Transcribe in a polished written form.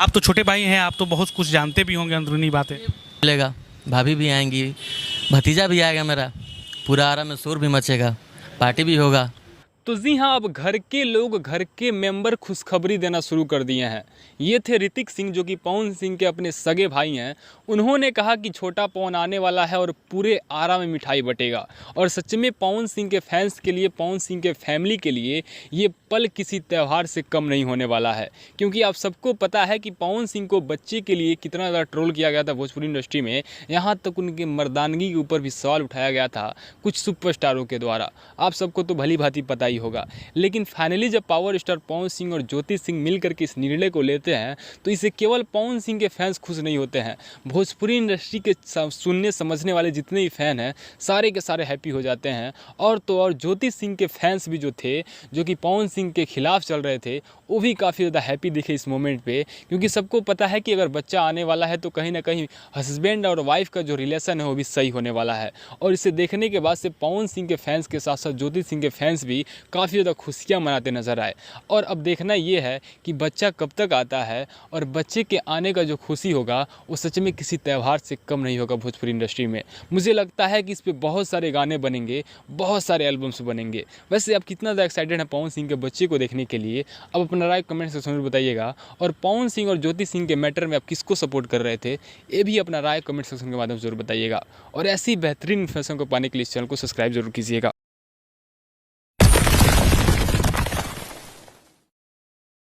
आप तो छोटे भाई हैं, आप तो बहुत कुछ जानते भी होंगे अंदरूनी बातें। मिलेगा, भाभी भी आएंगी, भतीजा भी आएगा मेरा, पूरा आरा में शोर भी मचेगा, पार्टी भी होगा। तो जी हाँ, अब घर के लोग, घर के मेंबर खुशखबरी देना शुरू कर दिए हैं। ये थे ऋतिक सिंह, जो कि पवन सिंह के अपने सगे भाई हैं। उन्होंने कहा कि छोटा पवन आने वाला है और पूरे आरा में मिठाई बटेगा। और सच में पवन सिंह के फैंस के लिए, पवन सिंह के फैमिली के लिए ये पल किसी त्यौहार से कम नहीं होने वाला है। क्योंकि आप सबको पता है कि पवन सिंह को बच्चे के लिए कितना ज़्यादा ट्रोल किया गया था भोजपुरी इंडस्ट्री में। यहाँ तक उनके मर्दानगी के ऊपर भी सवाल उठाया गया था कुछ सुपरस्टारों के द्वारा। आप सबको तो भली भांति पता ही होगा। लेकिन फाइनली जब पावर स्टार पवन सिंह और ज्योति सिंह मिलकर के इस निर्णय को लेते हैं, तो इसे केवल पवन सिंह के फैंस खुश नहीं होते हैं, भोजपुरी इंडस्ट्री के सुनने समझने वाले जितने भी फैन हैं सारे के सारे हैप्पी हो जाते हैं। और तो और ज्योति सिंह के फैंस भी जो थे, जो कि पवन सिंह के खिलाफ चल रहे थे, वो भी काफ़ी ज़्यादा हैप्पी दिखे इस मोमेंट पे। क्योंकि सबको पता है कि अगर बच्चा आने वाला है तो कहीं ना कहीं हस्बैंड और वाइफ का जो रिलेशन है वो भी सही होने वाला है। और इसे देखने के बाद से पवन सिंह के फैंस के साथ साथ ज्योति सिंह के फैंस भी काफ़ी ज़्यादा खुशियाँ मनाते नजर आए। और अब देखना ये है कि बच्चा कब तक आता है, और बच्चे के आने का जो खुशी होगा वो सच में किसी त्यौहार से कम नहीं होगा भोजपुरी इंडस्ट्री में। मुझे लगता है कि इस पर बहुत सारे गाने बनेंगे, बहुत सारे एल्बम्स बनेंगे। वैसे आप कितना ज़्यादा एक्साइटेड हैं पवन सिंह के बच्चे को देखने के लिए? अब अपना राय कमेंट सेक्शन में बताइएगा। और पवन सिंह और ज्योति सिंह के मैटर में आप किसको सपोर्ट कर रहे थे, ये भी अपना राय कमेंट सेक्शन के माध्यम से जरूर बताइएगा। और ऐसी बेहतरीन इन्फॉर्मेशन को पाने के लिए इस चैनल को सब्सक्राइब जरूर कीजिएगा।